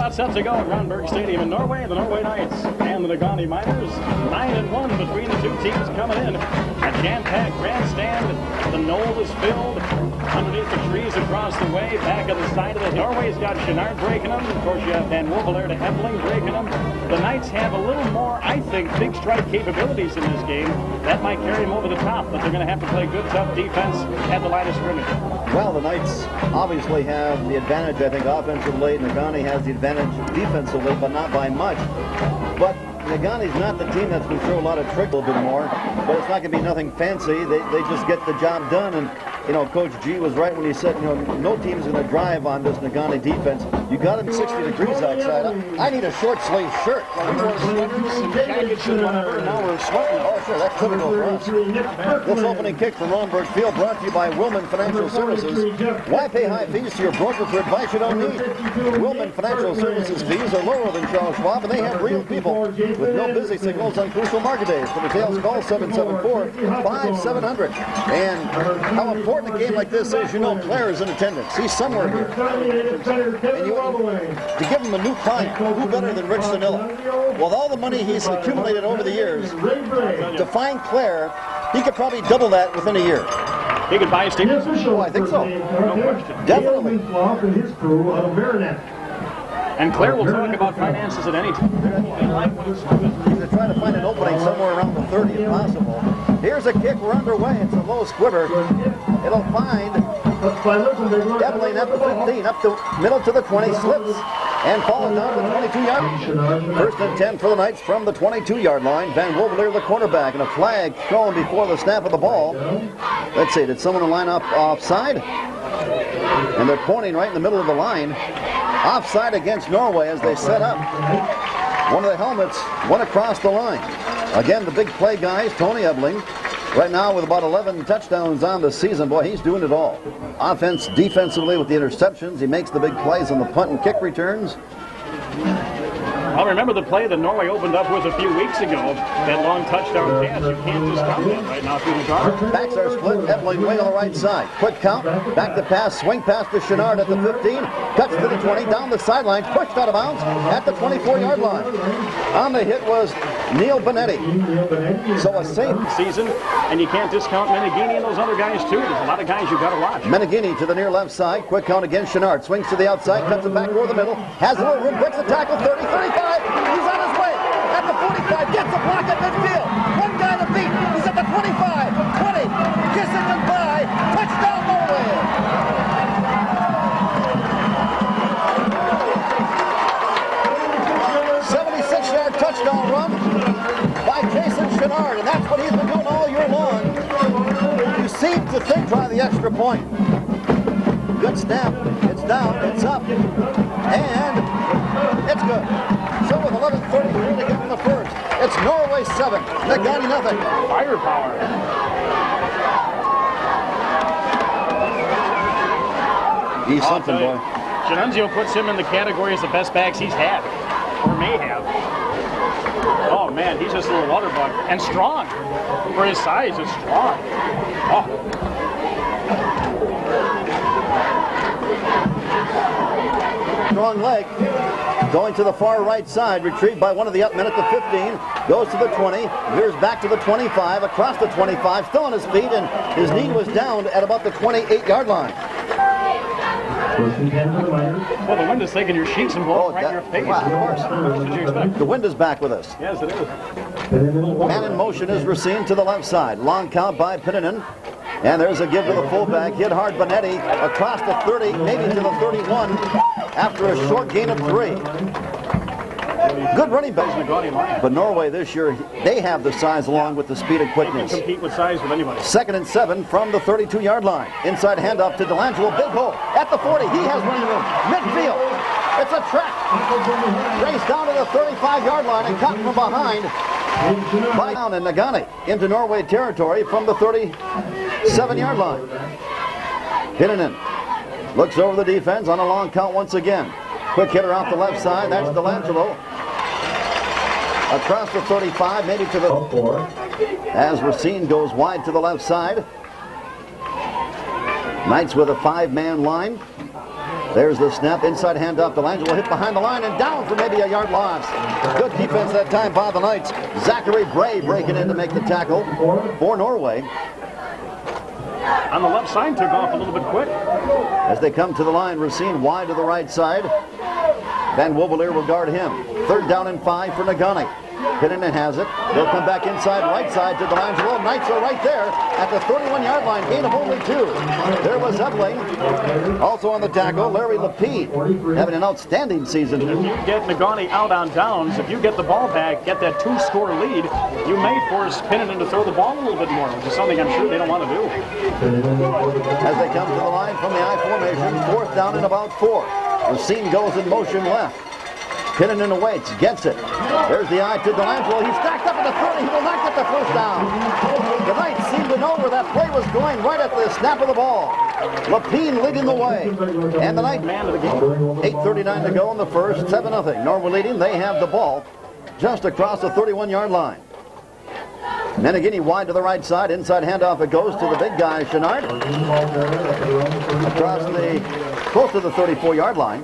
about set to go at Ronberg Stadium in Norway. The Norway Knights and the Negaunee Miners, 9-1 between the two teams coming in. A jam-packed grandstand. The knoll is filled. Underneath the trees across the way, back of the side of the hill. Norway's got Chenard breaking them. Of course, you have Van Wolvelaar to Hebling breaking them. The Knights have a little more, I think, big strike capabilities in this game. That might carry them over the top, but they're going to have to play good, tough defense at the line of scrimmage. Well, the Knights obviously have the advantage, I think, offensively. Negaunee has the advantage defensively, but not by much. But Negaunee's not the team that's going to throw a lot of tricks a little bit more, but it's not going to be nothing fancy. They just get the job done. And, you know, Coach G was right when he said, you know, no team's going to drive on this Negaunee defense. You got him 60 degrees outside. I need a short sleeve shirt. Now we're sweating. Oh, sure, that's typical for us. This opening kick from Ronberg Field brought to you by Wilman Financial Services. Why pay high fees to your broker for advice you don't need? Wilman Financial Services fees are lower than Charles Schwab, and they have real people with no busy signals on crucial market days. For details, call 774-5700. And how important a game like this is, you know, Claire is in attendance. He's somewhere here. And to give him a new client, who better than Rich Zanilla? With all the money he's accumulated over the years, to find Claire, he could probably double that within a year. He could buy a stadium. Oh, I think so. No question. Definitely. And Claire will talk about finances at any time. They're trying to find an opening somewhere around the 30 if possible. Here's a kick. We're underway. It's a low squibber. It'll find Evelyn at the 15, up the middle to the 20, slips and falls down to the 22-yard line. First and 10 for the Knights from the 22-yard line. Van Wolvelaar, the cornerback, and a flag thrown before the snap of the ball. Let's see, did someone line up offside? And they're pointing right in the middle of the line. Offside against Norway as they set up. One of the helmets went across the line. Again, the big play guys, Tony Ebling, right now with about 11 touchdowns on the season. Boy, he's doing it all. Offense, defensively with the interceptions. He makes the big plays on the punt and kick returns. I'll remember the play that Norway opened up with a few weeks ago. That long touchdown pass. You can't discount that right now through the guard. Backs are split. Ebling wing on the right side. Quick count. Back to pass. Swing pass to Chenard at the 15. Cuts to the 20. Down the sideline. Pushed out of bounds at the 24-yard line. On the hit was Neil Benetti. So a safe season, and you can't discount Negaunee and those other guys too. There's a lot of guys you've got to watch. Negaunee to the near left side. Quick count again. Chenard swings to the outside. Cuts it back over the middle. Has a little room. Breaks the tackle. 30, 35. He's on his way. At the 45. Gets a block at midfield. One guy to beat. He's at the 25. 20. Kissing goodbye. Touchdown Norway. Touchdown run by Jason Chenard, and that's what he's been doing all year long. You seem to think try the extra point. Good snap. It's down. It's up. And it's good. So with 11:33 to get in the first, it's Norway 7, Negaunee nothing. Firepower. He's something, boy. Shenunzio puts him in the category as the best backs he's had, or may have. Oh man, he's just a little water bug. And strong. For his size, it's strong. Oh. Strong leg. Going to the far right side. Retrieved by one of the up men at the 15. Goes to the 20. Veers back to the 25. Across the 25. Still on his feet. And his knee was down at about the 28-yard line. Well, the wind is taking your sheets and blowing right in your face. Wow, of course. What did you expect? The wind is back with us. Yes, it is. Man in motion is Racine to the left side. Long count by Pinninen. And there's a give to the fullback. Hit hard Benetti across the 30, maybe to the 31 after a short gain of 3. Good running back. But Norway this year, they have the size along with the speed and quickness. They can compete with size with anybody. 2nd and 7 from the 32-yard line. Inside handoff to Delangelo. Big hole at the 40. He has running room. Midfield. It's a trap. Race down to the 35-yard line and cut from behind. By down in Negaunee into Norway territory from the 37-yard line. Pinninen looks over the defense on a long count once again. Quick hitter off the left side. That's Delangelo. Across the 35, maybe to the... As Racine goes wide to the left side. Knights with a 5-man line. There's the snap, inside handoff. Delangelo hit behind the line and down for maybe a yard loss. Good defense that time by the Knights. Zachary Bray breaking in to make the tackle for Norway. On the left side, took off a little bit quick. As they come to the line, Racine wide to the right side. Van Wobbelier will guard him. 3rd down and 5 for Negaunee. Pittenden has it. They'll come back inside, right side to Delangelo. Knights are right there at the 31-yard line. Gain of only 2. There was Ebling. Also on the tackle, Larry Lapide, having an outstanding season. If you get Negaunee out on downs, if you get the ball back, get that 2-score lead, you may force Pittenden to throw the ball a little bit more, which is something I'm sure they don't want to do. As they come to the line from the I formation, 4th down and about 4. Racine goes in motion left. Pittenden awaits, gets it. There's the eye to Delangelo. He's stacked up at the 30. He will not get the first down. The Knights seem to know where that play was going right at the snap of the ball. Lapine leading the way. And the Knight man of the game. 8:39 to go in the first. 7-0. Norway leading. They have the ball just across the 31-yard line. Negaunee wide to the right side. Inside handoff it goes to the big guy, Chenard. Across close to the 34-yard line.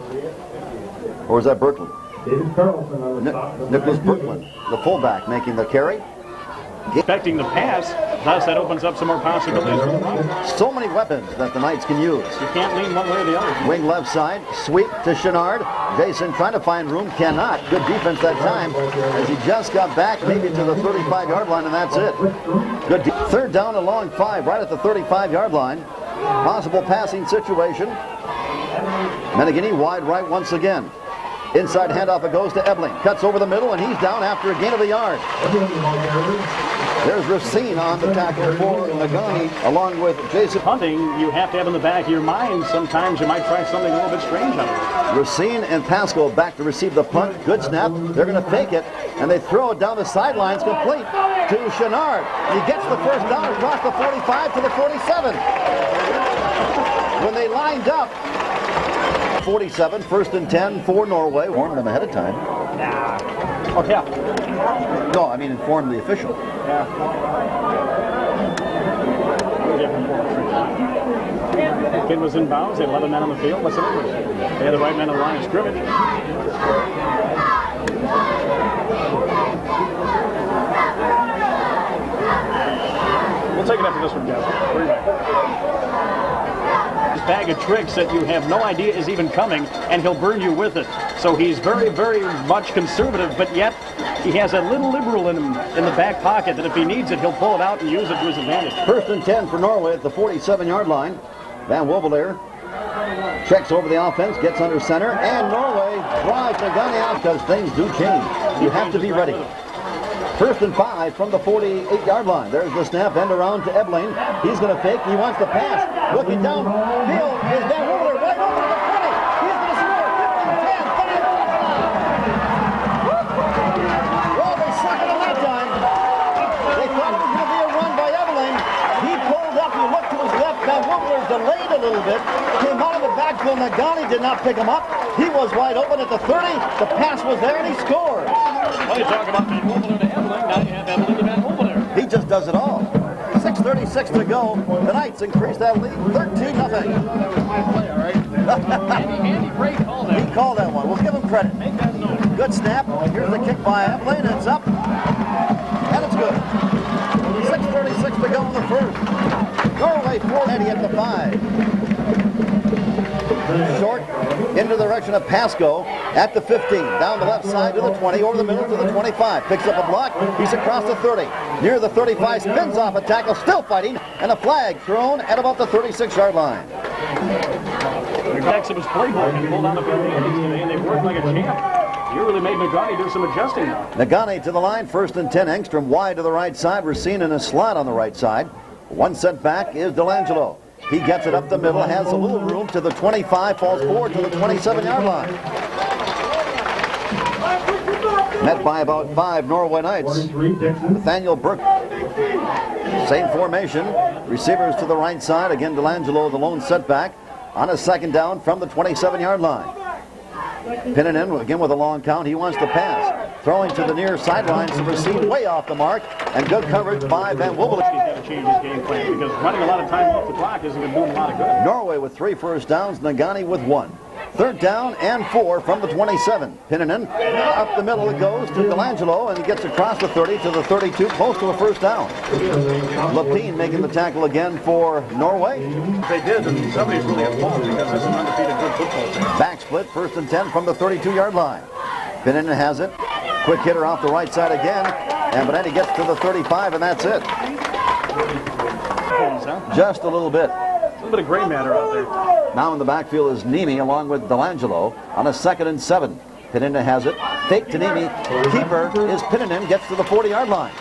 Or is that Berkland? Nicholas Berkland, the fullback, making the carry. Expecting the pass, thus that opens up some more possibilities. So many weapons that the Knights can use. You can't lean one way or the other. Wing left side, sweep to Chenard. Jason trying to find room, cannot. Good defense that time as he just got back maybe to the 35-yard line, and that's it. Good. 3rd down and long 5 right at the 35-yard line. Possible passing situation. Negaunee wide right once again. Inside handoff it goes to Ebling. Cuts over the middle and he's down after a gain of a yard. There's Racine on the tackle for Negaunee along with Jason. Punting, you have to have in the back of your mind. Sometimes you might try something a little bit strange on it. Racine and Pasco back to receive the punt. Good snap. They're going to fake it and they throw it down the sidelines complete to Chenard. He gets the first down across the 45 to the 47. When they lined up, 47, 1st and 10 for Norway. Warned them ahead of time. Oh, yeah. No, I mean informed the official. Yeah. Kid was in bounds. They had 11 men on the field. What's the difference? They had the right men on the line of scrimmage. We'll take it after this one, guys. We'll be back. Bag of tricks that you have no idea is even coming, and he'll burn you with it. So he's very, very much conservative, but yet he has a little liberal in him in the back pocket that if he needs it, he'll pull it out and use it to his advantage. 1st and 10 for Norway at the 47-yard line. Van Wobbelier checks over the offense, gets under center, and Norway drives Negaunee out because things do change. You have to be ready. 1st and 5 from the 48-yard line. There's the snap, end around to Ebling. He's going to fake. He wants to pass. Looking downfield is Van Wobbelier right over to the 20. He's going to score. 15, 10, 5. Well, they suck it on that time. They thought it was going to be a run by Ebling. He pulled up. He looked to his left. Van Wobbelier delayed a little bit. Came out of the backfield. Negaunee did not pick him up. He was wide open at the 30. The pass was there, and he scored. Well, you talk about Van Wobbelier to Ebling. Now you have Ebling to Van Wobbelier. He just does it all. 6:36 to go. The Knights increase that lead 13-0. That was my play, all right? Andy Gray called that. He called that one. We'll give him credit. Make that note. Good snap. Here's the kick by Ebling. It's up. And it's good. 6:36 to go in the first. Norway 4-80 at the 5. Short into the direction of Pasco at the 15. Down the left side to the 20, over the middle to the 25. Picks up a block. He's across the 30. Near the 35, spins off a tackle, still fighting, and a flag thrown at about the 36-yard line. The backs of his playbook and pulled out a few handies today, and they worked like a champ. You really made Negaunee do some adjusting now. Negaunee to the line, 1st and 10. Engstrom wide to the right side. Racine in a slot on the right side. One set back is Delangelo. He gets it up the middle, has a little room to the 25, falls forward to the 27-yard line. Met by about 5 Norway Knights. Nathaniel Burke. Same formation. Receivers to the right side. Again, Delangelo, the lone setback. On a 2nd down from the 27-yard line. Pittenden again with a long count. He wants to pass. Throwing to the near sidelines to receive way off the mark. And good coverage by Van Wobbelier. He's got to change his game plan because running a lot of time off the clock isn't going to do him a lot of good. Norway with 3 first downs. Negaunee with 1. Third down and 4 from the 27. Pinnanen up the middle it goes to Delangelo, and he gets across the 30 to the 32, close to a first down. Lapine making the tackle again for Norway. They did, and somebody's really at fault because this is an undefeated good football team. Back split, 1st and 10 from the 32-yard line. Pinnanen has it. Quick hitter off the right side again, and Benetti gets to the 35, and that's it. Just a little bit. A little bit of gray matter out there. Now in the backfield is Niemi along with Delangelo on a 2nd and 7. Pinnanen has it. Fake to Niemi. Keeper is Pinnanen, gets to the 40-yard line.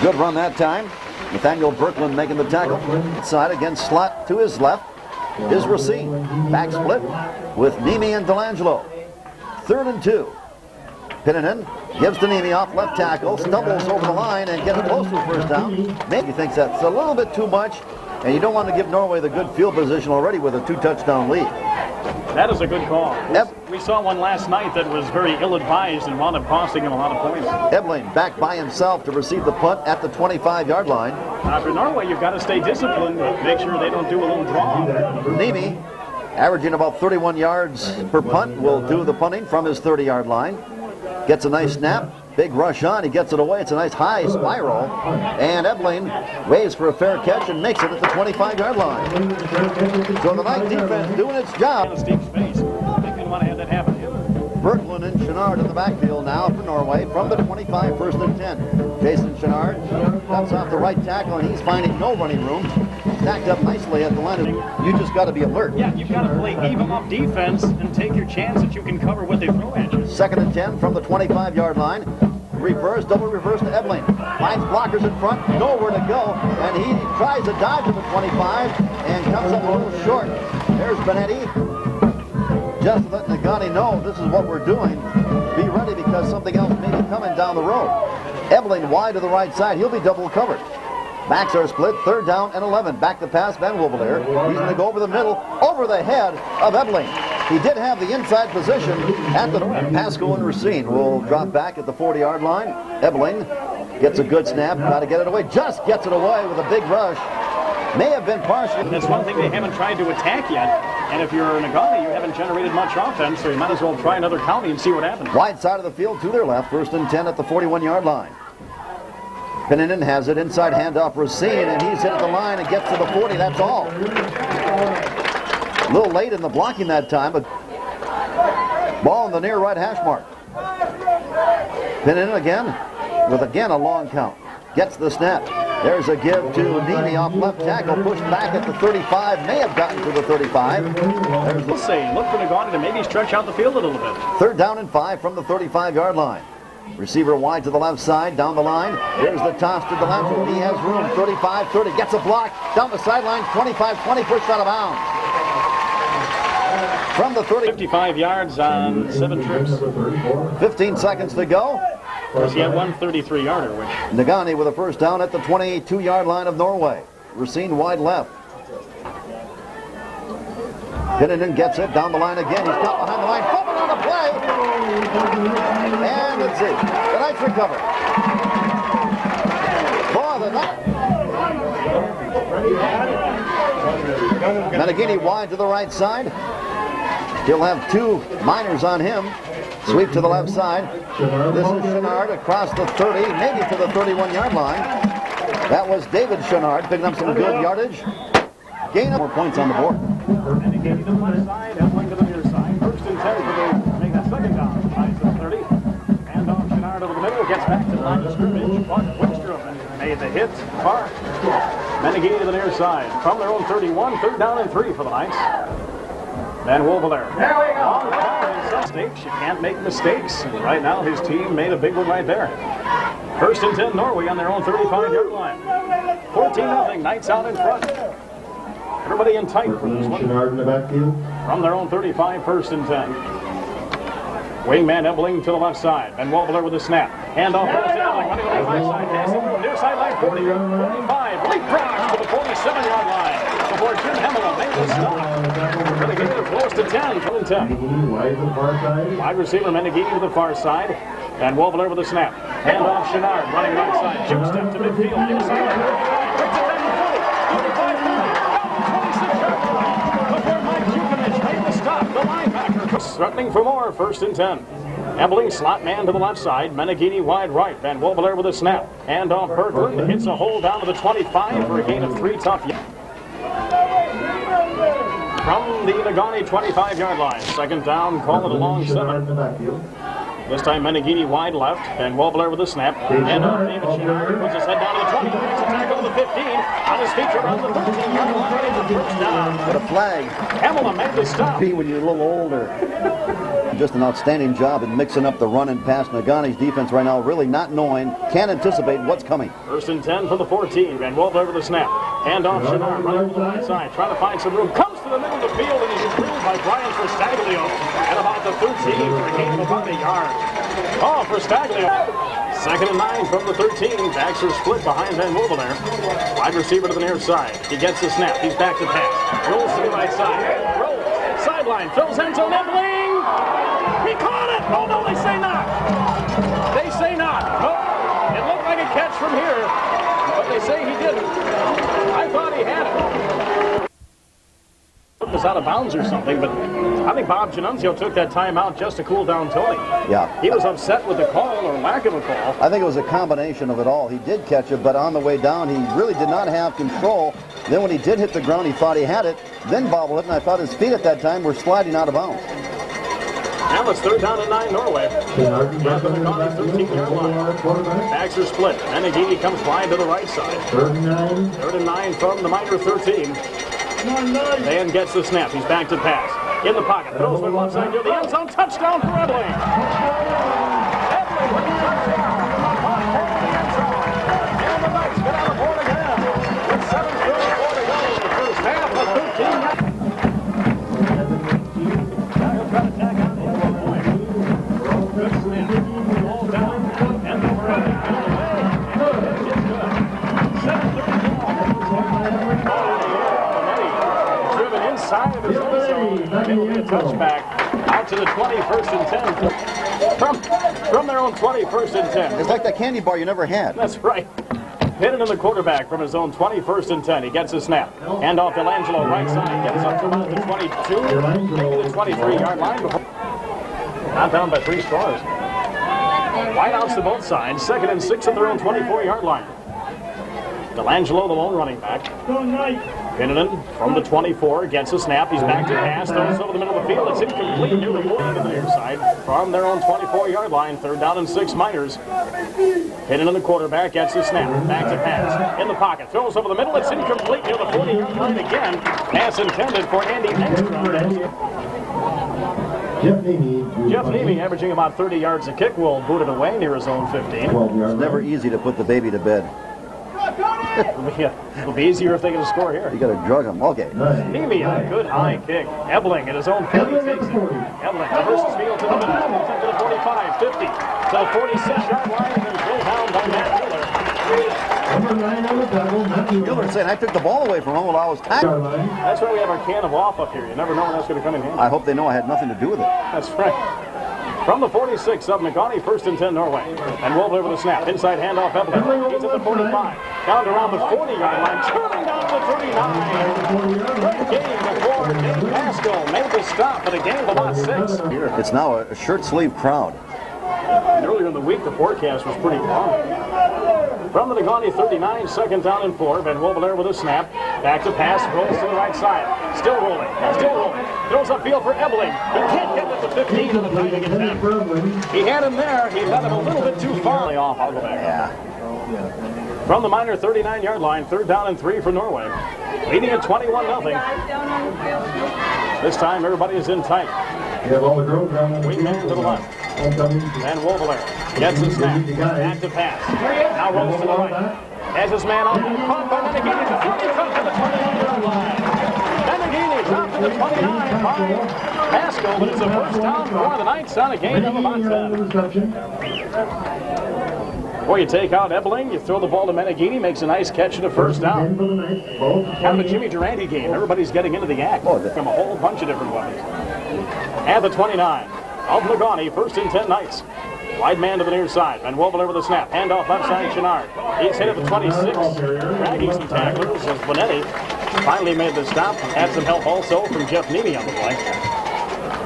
Good run that time. Nathaniel Berkland making the tackle. Inside again, slot to his left is Racine. Back split with Niemi and Delangelo. 3rd and 2. Pinnanen gives to Niemi off left tackle, stumbles over the line and gets close to the first down. Maybe thinks that's a little bit too much, and you don't want to give Norway the good field position already with a 2-touchdown lead. That is a good call. We saw one last night that was very ill-advised and wound up costing him a lot of points. Ebling back by himself to receive the punt at the 25-yard line. For Norway, you've got to stay disciplined, make sure they don't do a little draw. Niemi, averaging about 31 yards per punt, will do the punting from his 30-yard line. Gets a nice snap, big rush on, he gets it away, it's a nice high spiral, and Ebling waits for a fair catch and makes it at the 25-yard line. So the night defense doing its job. In a steep space. I think they want to have that happen here. Berkland and Chenard in the backfield now for Norway from the 25, 1st and 10. Jason Chenard cuts off the right tackle, and he's finding no running room. Stacked up nicely at the line. You just got to be alert. Yeah, you've got to play even-up defense and take your chance that you can cover what they throw at you. 2nd and 10 from the 25-yard line. Reverse, double reverse to Ebling. Finds blockers in front, nowhere to go, and he tries to dodge to the 25 and comes up a little short. There's Benetti. Just let Negaunee know this is what we're doing. Be ready because something else may be coming down the road. Ebling wide to the right side. He'll be double covered. Backs are split, 3rd down and 11. Back to pass, Van Wolvelier. He's going to go over the middle, over the head of Ebling. He did have the inside position at the Pasco and Racine will drop back at the 40-yard line. Ebling gets a good snap, try to get it away, just gets it away with a big rush. May have been partial. That's one thing they haven't tried to attack yet. And if you're Negaunee, you haven't generated much offense, so you might as well try another county and see what happens. Wide side of the field to their left, 1st and 10 at the 41-yard line. Pinnanen has it, inside handoff Racine, and he's hit the line and gets to the 40, that's all. A little late in the blocking that time, but ball in the near right hash mark. Pinnanen again, with a long count. Gets the snap. There's a give to Niemi off left tackle, pushed back at the 35, may have gotten to the 35. We'll say, look for Negaunee to maybe stretch out the field a little bit. 3rd down and 5 from the 35-yard line. Receiver wide to the left side, down the line. Here's the toss to Delangelo. He has room, 35-30, gets a block, down the sideline, 25-20, pushed out of bounds. From the 30. 55 yards on 7 trips. 15 seconds to go. He had one 33-yarder, which... Negaunee with a first down at the 22-yard line of Norway. Racine wide left. Pinnanen gets it down the line again. He's got behind the line, fumbling on the play. And let's see. The Knights recover. For the Knights. Negaunee wide to the right side. He'll have 2 minors on him. Sweep to the left side. This is Chenard across the 30, maybe to the 31-yard line. That was David Chenard picking up some good yardage. Gain more points on the board. And again to the left side, and one to the near side. 1st and 10 for the make that 2nd down. Ties to the 30. And off Chenard over the middle, gets back to the line of scrimmage. But Wickstrom made the hit. Far. Negaunee to the near side. From their own 31, 3rd down and 3 for the Knights. Van Wolvelier. There we go. Mistakes. You can't make mistakes. And right now, his team made a big one right there. 1st and 10, Norway on their own 35-yard line. 14-0, Knights out in front. Everybody in tight for this one. From their own 35, 1st and 10. Wingman Ebling to the left side. Van Wolvelier with a snap. Hand off to Ebling. Running on the right side. Passing near sideline 40. 45. Leapfrogs to the 47-yard line. Before Jim Hemela made the stop. Negaunee close to 10. 10. Wide receiver Negaunee to the far side. Van Wolvelier with a snap. Hand off Chenard. Running right side. Juke step to midfield. Near sideline. Quick to 10 to 20. 25 30. 26 yards. Before Mike Jukiewicz made the stop. The Knights threatening for more, 1st and 10. Ebling slot man to the left side. Negaunee wide right. Van Wolbelaar with a snap. And off Berglund. Hits a hole down to the 25 for a gain of 3 tough yards. From the Negaunee 25-yard line. 2nd down, call it a long 7. This time Negaunee wide left. Van Wolbelaar with a snap. And David Chenard puts his head down to the 20. Makes a tackle to the 15. On his feet around the 13-yard line. It's a first down. What a flag. Hamilton made the stop. Be when you're a little older. Just an outstanding job in mixing up the run and pass. Negaunee's defense right now really not knowing, can't anticipate what's coming. 1st and 10 from the 14. Van Wolbelaar with the snap. And off Chenard, running to the right side, trying to find some room. Comes to the middle of the field and is improved by Brian Frastaglio. At about the 13 for a gain of about a yard. Oh, Frastaglio. 2nd and 9 from the 13. Backs are split behind Van Wolbelaar. Wide receiver to the near side. He gets the snap. He's back to pass. Rolls to the right side. Rolls. Sideline. Fills end zone. Ebling. He caught it. Oh, no, they say not. They say not. Oh, it looked like a catch from here, but they say he didn't. I thought he had it. It was out of bounds or something, but I think Bob Giannunzio took that timeout just to cool down Tony. Yeah. He was upset with the call or lack of a call. I think it was a combination of it all. He did catch it, but on the way down, he really did not have control. Then when he did hit the ground, he thought he had it, then bobbled it, and I thought his feet at that time were sliding out of bounds. Now it's 3rd down and 9 Norway. Yeah, the Negaunee 13-yard line. Backs are split. Negaunee comes wide to the right side. 3rd and 9 from the minor 13. Dan gets the snap. He's back to pass. In the pocket. Throws from left side near the end zone. Touchdown for Ebling. Ebling with a touchdown. And the Knights get on the board again. With 7:34 to go in the first half of 13. Now he'll try to tack on the extra point. Good snap. Ball down. And over it. And away. And the pitch is good. 7:34. Driven inside of his own zone. It'll be a touchback. Out to the 21st and 10. From their own 21st and 10. It's like that candy bar you never had. That's right. Hit it in the quarterback from his own 21st and 10. He gets a snap. Hand off to Angelo, right side. Gets up to about the 22. The 23-yard line. Not down by 3 scores. Wideouts to both sides. 2nd and 6 at their own 24-yard line. Delangelo, the lone running back. Pinnanen from the 24 gets a snap. He's back to pass. Throws over the middle of the field. It's incomplete near the 40 to the near side. From their own 24-yard line. 3rd down and 6 Miners. Pinnanen, the quarterback, gets the snap. Back to pass. In the pocket. Throws over the middle. It's incomplete near the 40-yard line again. Pass intended for Andy Engstrom. Jeff Nemi, averaging about 30 yards a kick, will boot it away near his own 15. It's never easy to put the baby to bed. It'll be easier if they get a score here. You got to drug him. Okay. Nemi, a good high kick. Ebling at his own 50 takes it. Ebling reverses field to the middle. To the 45, 50, to the 46-yard line, and then pulled down by Matt Mueller. Mueller saying, I took the ball away from him while I was tackling. That's why we have our can of off up here. You never know when that's going to come in handy. I hope they know I had nothing to do with it. That's right. From the 46 of Negaunee, 1st and 10 Norway. And Wolbelaar with a snap. Inside handoff Ebling. He's at the 45. Down to around the 40-yard line. Turning down to the 39. Great game before Dave Pascal made the stop at a game of about 6. It's now a shirt sleeve crowd. And earlier in the week, the forecast was pretty warm. From the Negaunee 39, 2nd down and 4. Van Wolbelaar with a snap. Back to pass, rolls to the right side. Still rolling, still rolling. Throws upfield for Ebling. He can't get it to 15 on the timing attempt. He had him there. He let him a little bit too far. Off, I'll go back. Yeah. From the minor 39-yard line, 3rd down and 3 for Norway. Leading at 21-0. This time, everybody is in tight. Wingman to the left. Van Wolbelaar gets the snap. Back to pass. Now rolls to the right. Has his man on. Caught by Negaunee. The 30 comes to the 29-yard line. Negaunee dropped to the 29 by Pascal, but it's a first down for the Knights on a gain of about 10. Before you take out Ebling, you throw the ball to Negaunee, makes a nice catch at a first down. Kind of a Jimmy Durante game. Everybody's getting into the act from a whole bunch of different weapons. At the 29 of Negaunee, 1st and 10 Knights. Wide man to the near side. Van Wolbelaar with a snap. Handoff left side, Chenard. He's hit at the 26. Dragging some tacklers as Bonetti finally made the stop. Had some help also from Jeff Nemi on the play.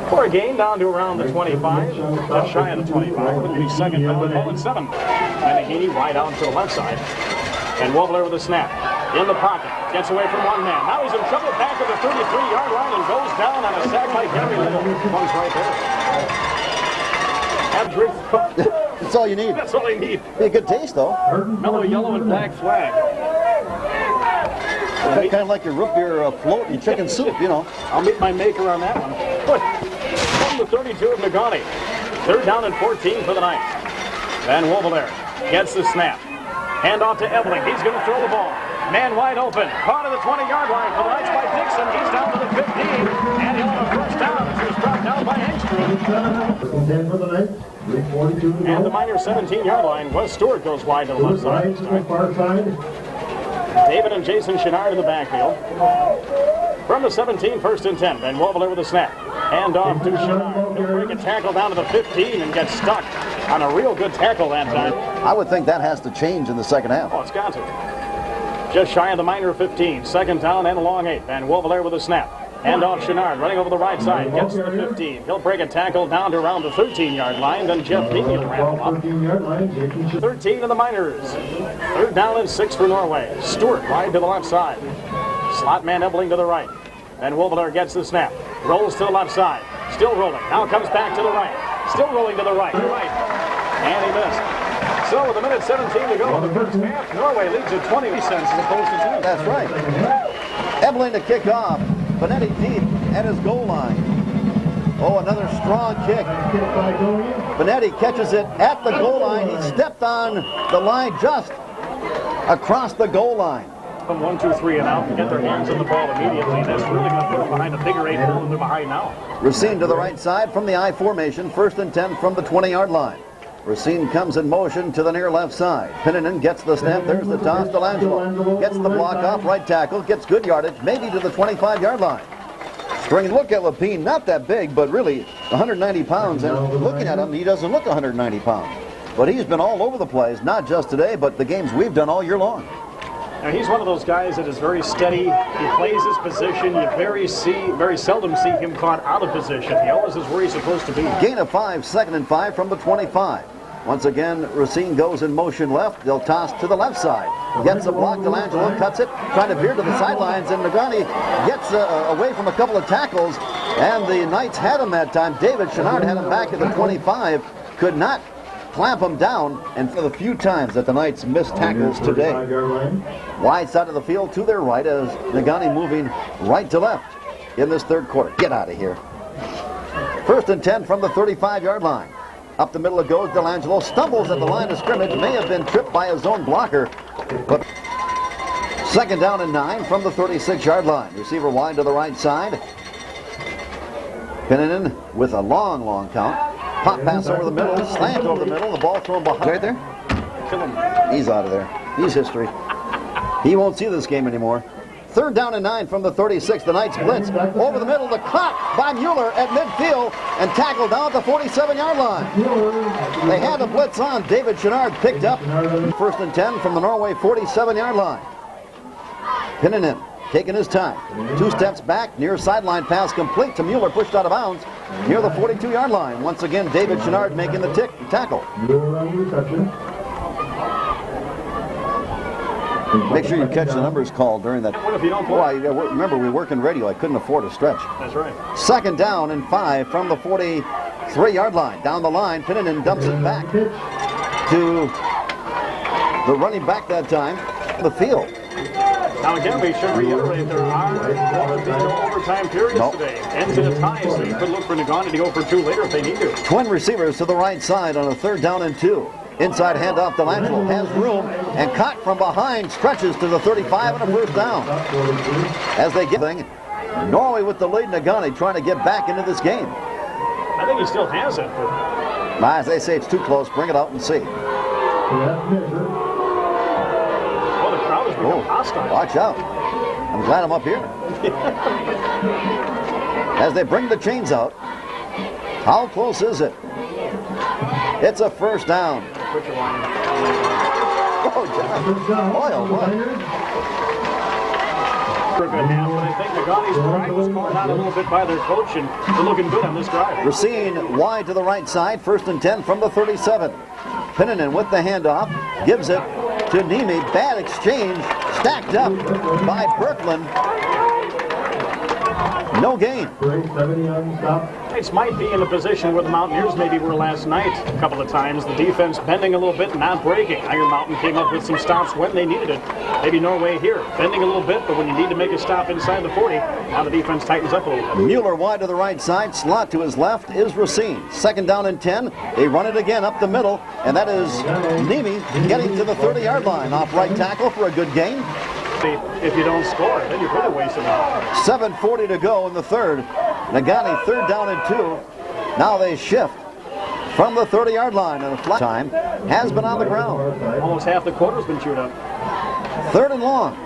For a gain down to around the 25, just shy of the 25. Would be second down, ball and 7. Negaunee wide out to the left side. And Wobbler with a snap. In the pocket. Gets away from one man. Now he's in trouble back at the 33-yard line and goes down on a sack by Gary Little. One's right there. That's all you need. That's all you need. Be a good taste, though. Mellow yellow and black flag. Kind of like your root beer float and chicken soup, you know. I'll meet my maker on that one. Good. From the 32 of Negaunee. Third down and 14 for the Knights. Van Wobbler gets the snap. Hand off to Eveling. He's going to throw the ball. Man wide open. Caught at the 20-yard line for the Knights by Dixon. He's down to the 15. And he'll have a first down. This was dropped down by Engstrom. And the minor 17-yard line. Wes Stewart goes wide to the left side. David and Jason Chenard in the backfield. From the 17, first and 10. Van Wobbler with a snap. Hand off to Chenard. He'll break a tackle down to the 15 and get stuck on a real good tackle that time. I would think that has to change in the second half. Oh, it's got to. Just shy of the minor 15. Second down and a long 8. Van Wobbler with a snap. Hand off Chenard, running over the right side. Gets to the 15. He'll break a tackle down to around the 13-yard line. Then Jeff Dean will wrap him up. 13 in the minors. Third down and 6 for Norway. Stewart wide to the left side. Slot man Ebeling to the right. Van Wobbler gets the snap. Rolls to the left side. Still rolling. Now comes back to the right. Still rolling to the right. And he missed. So with a minute 17 to go in the first half, Norway leads at 20 cents as opposed to 10. That's right. Ebeling to kick off. Benetti deep at his goal line. Oh, another strong kick. Benetti catches it at the goal line. He stepped on the line just across the goal line. From 1, 2, 3 and out and get their hands on the ball immediately. That's really going to put them behind a bigger 8 hole than they're behind now. Racine to the right side from the I formation. First and 10 from the 20-yard line. Racine comes in motion to the near left side. Pinnanen gets the snap. There's the toss. Delangelo gets the block off right tackle. Gets good yardage, maybe to the 25-yard line. String, look at Lapine. Not that big, but really 190 pounds. And looking at him, he doesn't look 190 pounds. But he's been all over the place, not just today, but the games we've done all year long. Now he's one of those guys that is very steady. He plays his position. You very seldom see him caught out of position. He always is where he's supposed to be. Gain of 5, second and 5 from the 25. Once again, Racine goes in motion left. They'll toss to the left side. Gets a block. Delangelo cuts it, trying to veer to the sidelines, and Negaunee gets away from a couple of tackles. And the Knights had him that time. David Chenard had him back at the 25. Could not clamp him down, and for the few times that the Knights missed tackles today. Wide side of the field to their right as Negaunee moving right to left in this third quarter. Get out of here. First and 10 from the 35-yard line. Up the middle it goes. Delangelo stumbles at the line of scrimmage. May have been tripped by his own blocker. But second down and 9 from the 36-yard line. Receiver wide to the right side. Pinnanen with a long count. Pop pass over the middle. Slant over the middle. The ball thrown behind. Right there. He's out of there. He's history. He won't see this game anymore. Third down and 9 from the 36. The Knights blitz over the middle. The caught by Mueller at midfield and tackled down at the 47-yard line. They had a blitz on. David Chenard picked up. First and 10 from the Norway 47-yard line. Pinnanen taking his time. 2 steps back. Near sideline pass complete to Mueller. Pushed out of bounds near the 42-yard line. Once again, David Chenard making the tackle. Make sure you catch the numbers called during that. What if you don't play? Well, remember, we work in radio. I couldn't afford to stretch. That's right. Second down and 5 from the 43-yard line. Down the line, Pinnanen dumps it back to the running back that time, the field. Now again, we should reiterate there are no overtime periods today. Ends in a tie, so you could look for Negaunee to go for 2 later if they need to. Twin receivers to the right side on a third down and 2. Inside handoff, Delangelo has room and caught from behind, stretches to the 35 and a first down. As they get thing, Norway with the lead, Negaunee trying to get back into this game. I think he still has it. But as they say, it's too close. Bring it out and see. well, the crowd has become hostile. Watch out. I'm glad I'm up here. As they bring the chains out, how close is it? It's a first down. Oh, John. Boy, oh, boy. For a good half, but I think Negaunee's pride was called out a little bit by their coach, and they're looking good on this drive. Racine wide to the right side, 1st and 10 from the 37. Pinninen with the handoff, gives it to Niemi. Bad exchange, stacked up by Berkland. No gain. Knights might be in a position where the Mountaineers maybe were last night a couple of times. The defense bending a little bit and not breaking. Iron Mountain came up with some stops when they needed it. Maybe Norway here, bending a little bit, but when you need to make a stop inside the 40, now the defense tightens up a little bit. Mueller wide to the right side, slot to his left is Racine. 2nd down and 10. They run it again up the middle, and that is Niemi getting to the 30-yard line. Off right tackle for a good gain. If you don't score, then you're really wasting it. 7:40 to go in the third. Negaunee 3rd down and 2. Now they shift from the 30-yard line, and a flat time has been on the ground. Almost half the quarter's been chewed up. 3rd and long.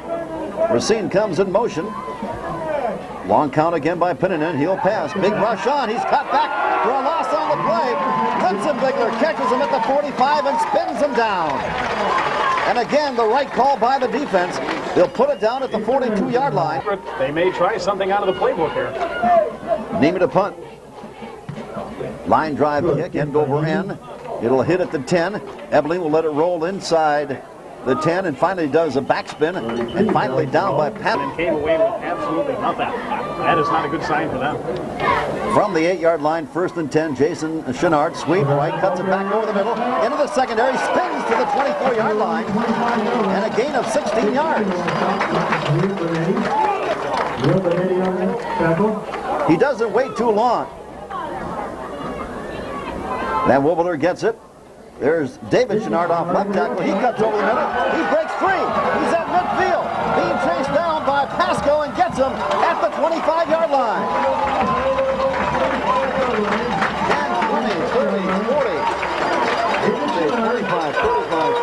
Racine comes in motion. Long count again by Pinninen. He'll pass. Big rush on. He's cut back for a loss on the play. Litzenbigler catches him at the 45 and spins him down. And again, the right call by the defense. They'll put it down at the 42-yard line. They may try something out of the playbook here. Name it a punt. Line drive kick, end over end. It'll hit at the 10. Ebeling will let it roll inside the 10 and finally does a backspin and finally down by Pat. And came away with absolutely nothing. That is not a good sign for them. From the 8-yard line, 1st and 10, Jason Chenard, sweep right, cuts it back over the middle, into the secondary, spins to the 24-yard line, and a gain of 16 yards. He doesn't wait too long. Van Wobbler gets it. There's David Chenard off left tackle. He cuts over the middle. He breaks free. He's at midfield. Being chased down by Pasco and gets him at the 25-yard line. 10, 20, 30, 40. 45,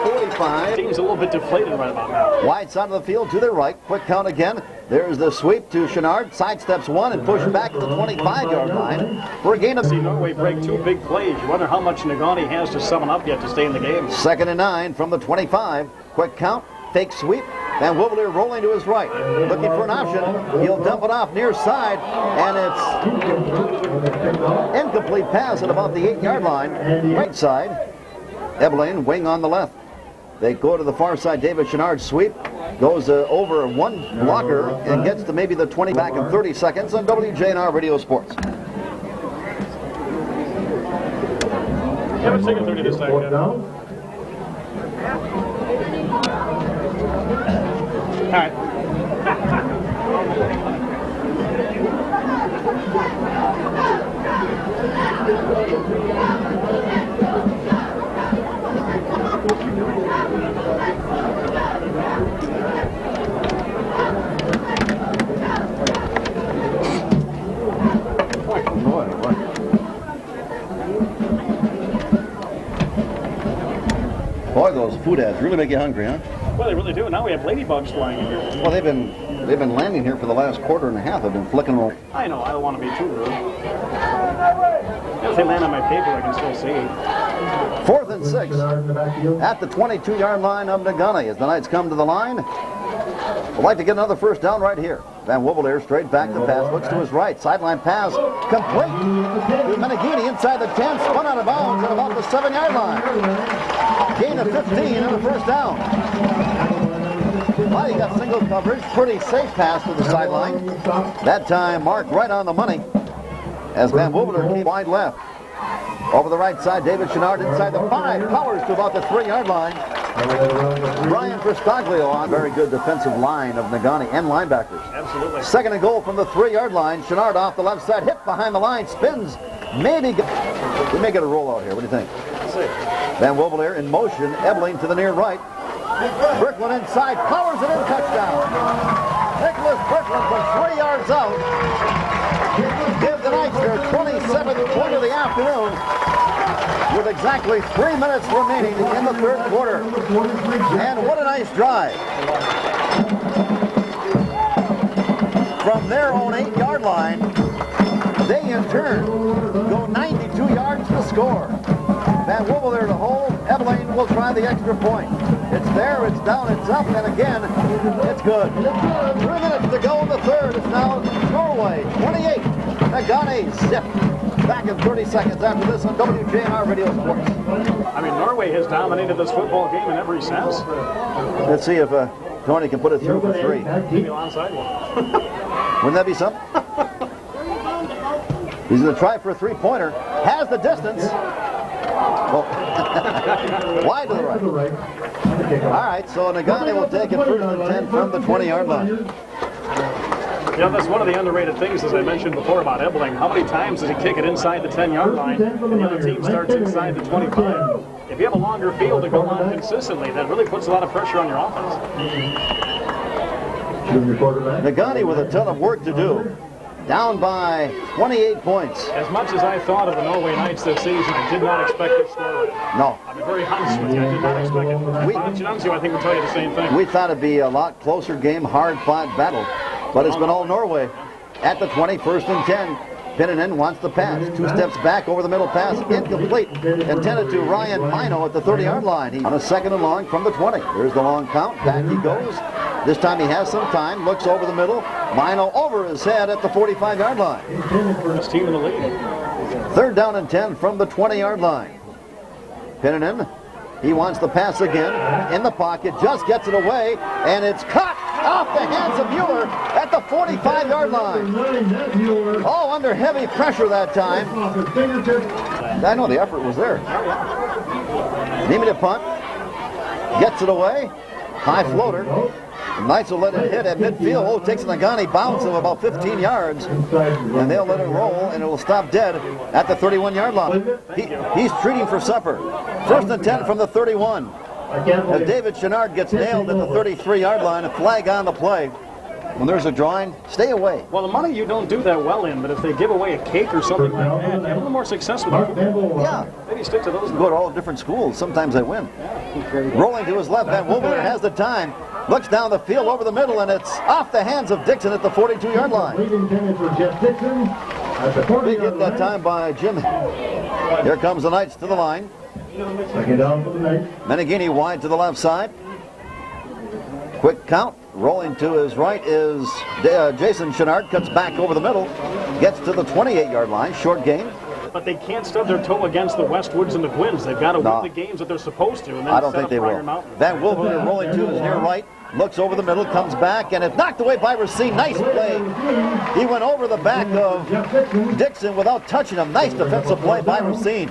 45. Team's a little bit deflated right about now. Wide side of the field to their right. Quick count again. There's the sweep to Chenard. Sidesteps one and pushed back to the 25-yard line for a gain of... See Norway break 2 big plays. You wonder how much Negaunee has to summon up yet to stay in the game. 2nd and 9 from the 25. Quick count. Fake sweep. Van Wobbler rolling to his right. Looking for an option. He'll dump it off near side. And it's incomplete pass at about the 8-yard line. Right side. Ebeling wing on the left. They go to the far side. David Chenard sweep. Goes over one blocker and gets to maybe the 20 back in 30 seconds on WJNR Radio Sports. Yeah, let's take a 30 this time. All right. Boy, those food ads really make you hungry, huh? Well, they really do. Now we have ladybugs flying in here. Well, they've been landing here for the last quarter and a half. They've been flicking them. I know. I don't want to be too rude. If they land on my paper, I can still see. 4th and 6 at the 22-yard line of Negaunee as the Knights come to the line. Would like to get another first down right here. Van Wobbler straight back the pass, looks to his right. Sideline pass complete to Negaunee inside the 10, spun out of bounds at about the 7-yard line. Gain of 15 and a first down. Well, he got single coverage, pretty safe pass to the sideline. That time marked right on the money as Van Wobbler came wide left. Over the right side, David Chenard inside the 5, powers to about the 3-yard line. Brian Cristoglio on very good defensive line of Negaunee and linebackers. Absolutely. 2nd and goal from the 3-yard line. Chenard off the left side, hit behind the line, spins, maybe. We may get a rollout here. What do you think? Let's see. Van Wobbler in motion, Ebeling to the near right. Berkland inside, powers it in, touchdown. Nicholas Berkland from 3 yards out. Give the Knights their 27th point of the afternoon with exactly 3 minutes remaining in the third quarter. And what a nice drive. From their own 8-yard line, they in turn go 92 yards to score. Van Wobbler to hold. Ebeling will try the extra point. It's there, it's down, it's up, and again, it's good. 3 minutes seconds to go in the third. It's now Norway 28. Negaunee zip. Back in 30 seconds after this on WJNR Radio Sports. I mean, Norway has dominated this football game in every sense. Let's see if Tony can put it through for three. Maybe onside one. Wouldn't that be something? He's going to try for a three-pointer. Has the distance. Oh. Wide to the right. All right, so Negaunee will take it first and 10 from the 20-yard line. You know, that's one of the underrated things, as I mentioned before, about Ebling. How many times does he kick it inside the 10-yard line, and the other team starts inside the 25? If you have a longer field to go on consistently, that really puts a lot of pressure on your offense. Negaunee with a ton of work to do. Down by 28 points. As much as I thought of the Norway Knights this season, I did not expect this score. No. I'll be very honest with you. I did not expect it. Chinuncio, I think, will tell you the same thing. We thought it'd be a lot closer game, hard-fought battle. But it's been all Norway. At the 20, first and 10. Pinninen wants the pass. 2 steps back over the middle pass. Incomplete. Intended to Ryan Mino at the 30-yard line. He's on a second and long from the 20. There's the long count. Back he goes. This time he has some time. Looks over the middle. Mino over his head at the 45-yard line. First team in the league. Third down and 10 from the 20-yard line. Pinninen. He wants the pass again. In the pocket. Just gets it away. And it's caught off the hands of Mueller at the 45-yard line. Oh, under heavy pressure that time. I know the effort was there. Needed a punt. Gets it away. High floater. The Knights will let it hit at midfield. Oh, takes an Negaunee bounce of about 15 yards. And they'll let it roll, and it will stop dead at the 31-yard line. He's treating for supper. First and 10 from the 31. As David Chenard gets nailed at the 33-yard line, a flag on the play. When there's a drawing, stay away. Well, the money you don't do that well in, but if they give away a cake or something like that, you have a little more success with it. Yeah. Maybe stick to those. Go to all different schools. Sometimes they win. Rolling to his left, Van Wobbler has the time. Looks down the field over the middle, and it's off the hands of Dixon at the 42-yard line. Big hit that time by Jim. Here comes the Knights to the line. Negaunee wide to the left side. Quick count. Rolling to his right is Jason Chenard. Cuts back over the middle. Gets to the 28-yard line. Short gain. But they can't stub their toe against the Westwoods and the Gwynns. They've got to win the games that they're supposed to. And then I don't think they will. Van Wobbler rolling to his near right. Looks over the middle, comes back, and it's knocked away by Racine. Nice play. He went over the back of Dixon without touching him. Nice defensive play by Racine.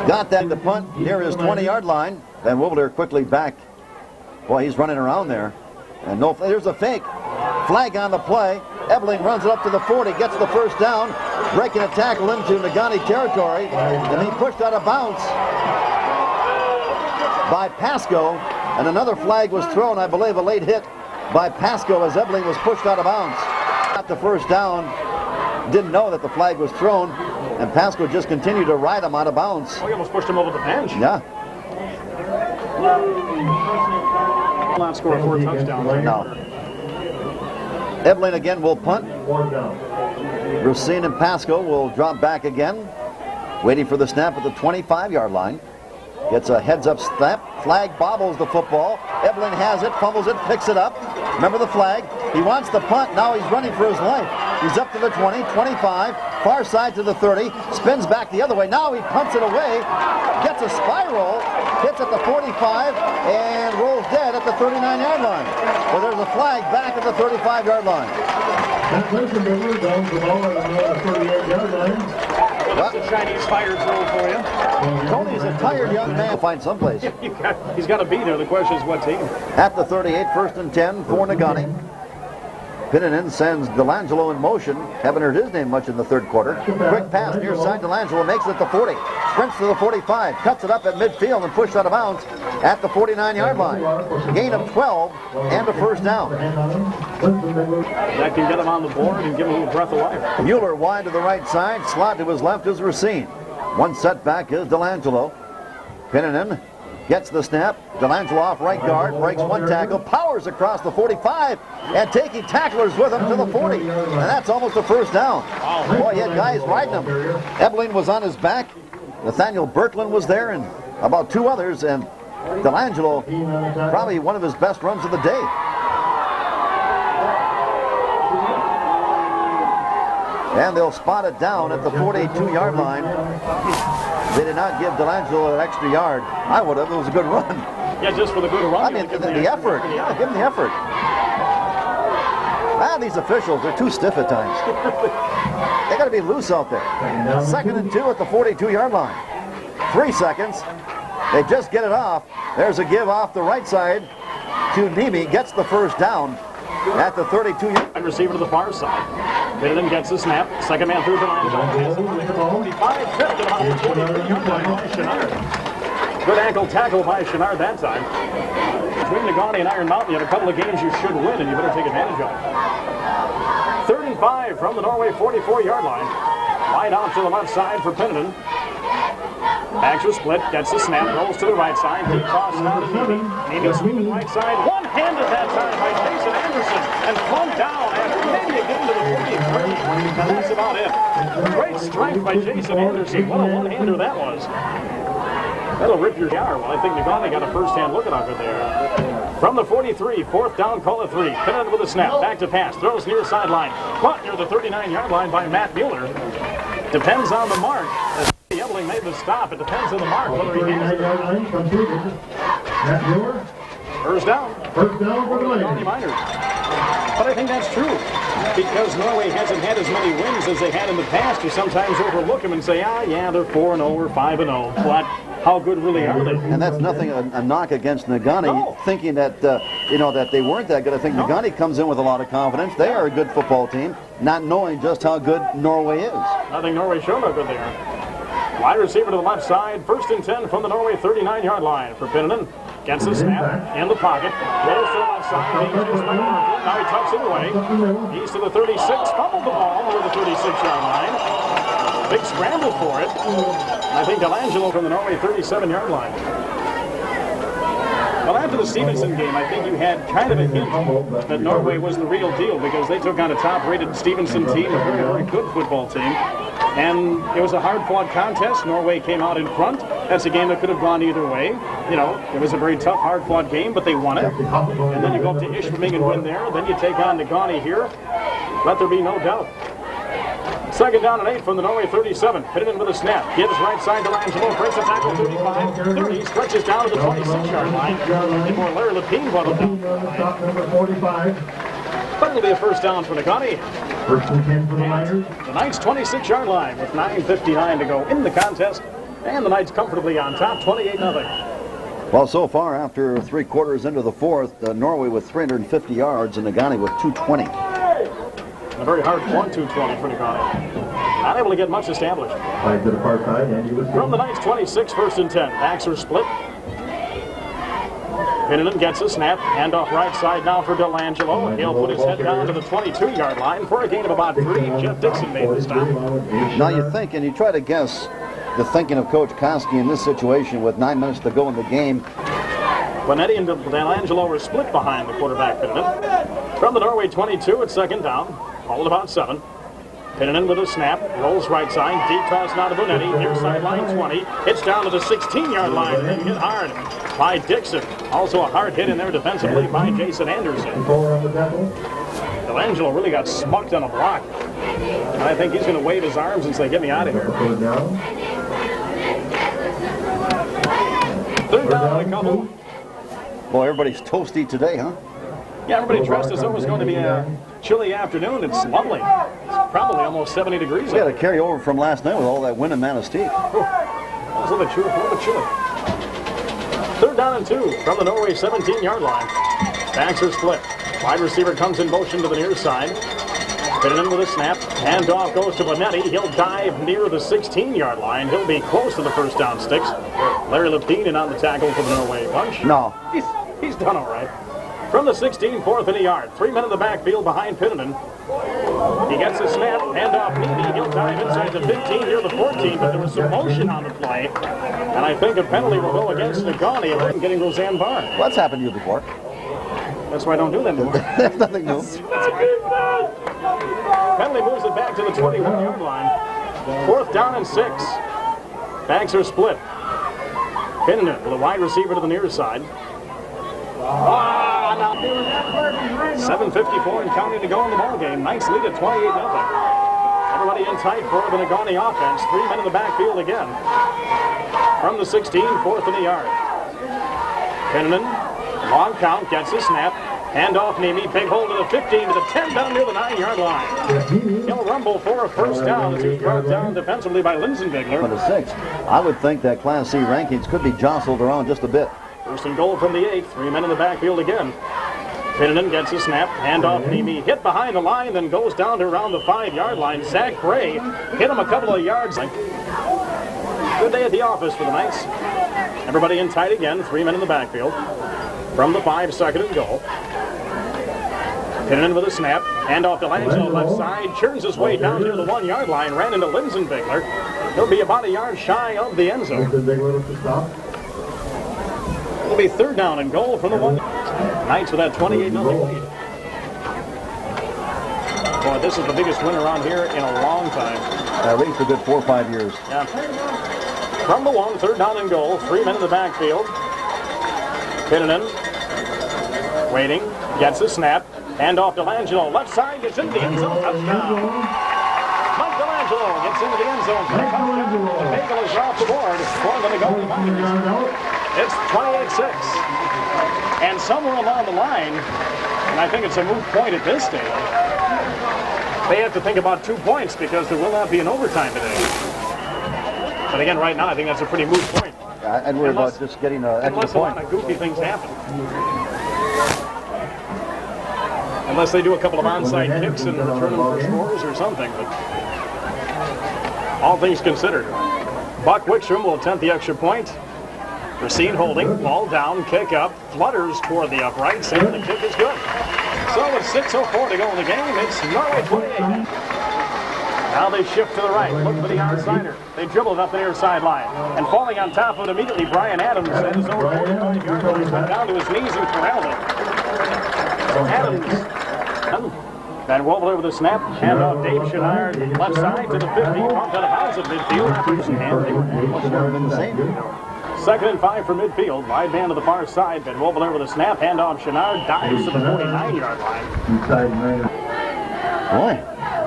Got that in the punt near his 20-yard line. Van Wobbler quickly back. Boy, he's running around there. And no, there's a fake. Flag on the play. Ebling runs it up to the 40, gets the first down, breaking a tackle into Negaunee territory, and he pushed out of bounds by Pasco, and another flag was thrown, I believe a late hit by Pasco as Ebling was pushed out of bounds. Got the first down, didn't know that the flag was thrown, and Pasco just continued to ride him out of bounds. Oh, he almost pushed him over the bench. Yeah. Not score 4 touchdowns. No. Ebling again will punt. Racine and Pasco will drop back again. Waiting for the snap at the 25-yard line. Gets a heads-up snap. Flag bobbles the football. Ebling has it, fumbles it, picks it up. Remember the flag. He wants the punt. Now he's running for his life. He's up to the 20, 25, far side to the 30, spins back the other way. Now he punts it away, gets a spiral, hits at the 45, and rolls dead at the 39-yard line. Well, there's a flag back at the 35-yard line. Well, that's a Chinese fire drill for you. Tony's a tired young man. Find someplace. He's got to be there. The question is what team. At the 38, first and 10 for Negaunee. Pinninen sends Delangelo in motion. Haven't heard his name much in the third quarter. Quick pass near side. Delangelo makes it at the 40. Sprints to the 45. Cuts it up at midfield and pushed out of bounds at the 49-yard line. Gain of 12 and a first down. That can get him on the board and give him a little breath of life. Mueller wide to the right side. Slot to his left is Racine. One setback is Delangelo. Pinninen gets the snap. Delangelo off right guard, breaks one tackle, powers across the 45, and taking tacklers with him to the 40. And that's almost a first down. Boy, he had guys riding him. Ebling was on his back. Nathaniel Birkeland was there, and about 2 others, and Delangelo, probably one of his best runs of the day. And they'll spot it down at the 42-yard line. They did not give Delangelo an extra yard. I would have. It was a good run. Yeah, just for the good run. I mean, the effort. Yeah, give them the effort. These officials, they're too stiff at times. They got to be loose out there. 2nd and 2 at the 42-yard line. 3 seconds. They just get it off. There's a give off the right side to Nemi. Gets the first down at the 32-yard. Receiver to the far side. Then gets the snap. Second man through the line. 45, tripped it off the 43-yard line by Chenard. Good ankle tackle by Chenard that time. Between Negaunee and Iron Mountain, you have a couple of games you should win, and you better take advantage of it. 35 from the Norway 44-yard line. Wide out to the left side for Penniton. Extra split, gets the snap, rolls to the right side. Deep toss down to Nemi. Nemi sweeping right side. One-handed that time by Jason Anderson. And plunked down after maybe a game to the 43. And that's about it. Great strike by Jason Anderson. What a one-hander that was. That'll rip your jar. Well, I think Negaunee got a first-hand look at it there. From the 43, 4th down, call it 3. Penniton with a snap, back to pass, throws near sideline. Caught near the 39-yard line by Matt Mueller. Depends on the mark. As Ebling made the stop, it depends on the mark whether he has it. Matt Mueller. First down. First down for the Negaunee Miners. But I think that's true. Because Norway hasn't had as many wins as they had in the past, you sometimes overlook them and say, yeah, they're 4-0 or 5-0. But how good really are they? And that's nothing a knock against Negaunee, thinking that that they weren't that good. I think Negaunee comes in with a lot of confidence. They are a good football team, not knowing just how good Norway is. I think Norway showed how good they are. Wide receiver to the left side, 1st and 10 from the Norway 39-yard line for Penniton. Gets the snap in the pocket, rolls to the left side. Now he tucks it away. He's to the 36, fumbled the ball over the 36-yard line. Big scramble for it. I think Delangelo from the Norway 37-yard line. Well, after the Stevenson game, I think you had kind of a hint that Norway was the real deal because they took on a top-rated Stevenson team, a very, very good football team. And it was a hard-fought contest. Norway came out in front. That's a game that could have gone either way. It was a very tough, hard-fought game, but they won it. And then you go up to Ishpeming and win there. Then you take on Negaunee here. Let there be no doubt. 2nd down and 8 from the Norway 37. Penniton with a snap. Gives right side to Langelo. Breaks a tackle 35. 30. Stretches down to the 26-yard line. And more Larry Lepine brought it down. Number 45. But it'll be a first down for Negaunee. 1st and 10 for the Miners. The Knights' 26-yard line with 9:59 to go in the contest. And the Knights comfortably on top, 28-0. Well, so far, after 3 quarters into the 4th, Norway with 350 yards and Negaunee with 220. A very hard-fought 220 for Negaunee. Not able to get much established. Right to the far side, and he was From the Knights' 26, 1st and 10. Backs are split. Penniton gets a snap. Hand off right side now for Delangelo. He'll put his head down to the 22-yard line for a gain of about 3. Jeff Dixon made the stop. Now you think, and you try to guess the thinking of Coach Koski in this situation with 9 minutes to go in the game. Bonetti and Delangelo were split behind the quarterback, Penniton. From the Norway 22, it's 2nd down. Ball at about 7. Penniton with a snap, rolls right side, deep toss now to Bonetti, near sideline 20, hits down to the 16-yard line, and hit hard by Dixon. Also a hard hit in there defensively by Jason Anderson. Delangelo really got smucked on a block. And I think he's going to wave his arms and say, get me out of here. 3rd down and a couple. Boy, everybody's toasty today, huh? Yeah, everybody dressed as though it was going to be a chilly afternoon. It's lovely. It's probably almost 70 degrees. We had a carryover from last night with all that wind in Manistee. It was a little bit chilly. 3rd down and 2 from the Norway 17-yard line. Backs are split. Wide receiver comes in motion to the near side. Penniton with a snap. Handoff goes to Bonetti. He'll dive near the 16-yard line. He'll be close to the first down sticks. Larry Lepine in on the tackle for the Norway bunch. No. He's done all right. From the 16, 4th and a yard. 3 men in the backfield behind Penniton. He gets the snap, hand off Nemi. He'll dive inside the 15, near the 14, but there was some motion on the play. And I think a penalty will go against Negaunee and getting Roseanne Barr. Well, that's happened to you before. That's why I don't do that anymore. That's nothing new. Penalty moves it back to the 21-yard line. 4th down and 6. Backs are split. Penniton with a wide receiver to the near side. 7:54 and counting to go in the ball game. Knights lead at 28-0. Everybody in tight for the Negaunee offense. 3 men in the backfield again. From the 16, fourth in the yard. Penman, long count, gets the snap. Hand off Nemi, big hold to the 15 to the 10, down near the 9-yard line. He'll rumble for a first down as he's brought down defensively by Linsenbigler. For the 6. I would think that Class C rankings could be jostled around just a bit. First and goal from the 8, 3 men in the backfield again. Pinnan gets a snap, hand off Nemi, hit behind the line, then goes down to around the 5-yard line. Zach Bray hit him a couple of yards. Good day at the office for the Knights. Everybody in tight again, 3 men in the backfield. From the 5, second and goal. Pinnan with a snap, hand off to Langelo, left side, churns his way down near the 1-yard line, ran into Linsenbigler. He'll be about a yard shy of the end zone. It'll be third down and goal from the 1. Knights with that 28-0 lead. Boy, this is the biggest win around here in a long time. At least a good 4 or 5 years. Yeah. From the 1, third down and goal. 3 men in the backfield. Pinnan waiting, gets the snap. Hand off to Langelo, left side, gets into the end zone. Touchdown. Michelangelo gets into the end zone. The Bagel is off the board for the Negaunee Miners. It's 28-6. And somewhere along the line, and I think it's a moot point at this stage, they have to think about 2 points because there will not be an overtime today. But again, right now, I think that's a pretty moot point. I'd worry about just getting an extra unless point. a lot of goofy things happen. Unless they do a couple of onside kicks and return them for scores or something. But all things considered, Buck Wickstrom will attempt the extra point. Racine holding, ball down, kick up, flutters toward the uprights, and the kick is good. So with 6:04 to go in the game, it's Norway 28. Now they shift to the right, look for the outsider. They dribble it up the near sideline. And falling on top of it immediately, Brian Adams at his own 45-yard line, went down to his knees and corralled it. So Adams, Van Wolfler with a snap, hand off Dave Chenard, left side to the 50, pumped out of bounds at midfield. Never been the same. Second and 5 for midfield. Wide man to the far side. Van Wolfler with a snap, hand off Chenard, dives to the 49-yard line. Boy.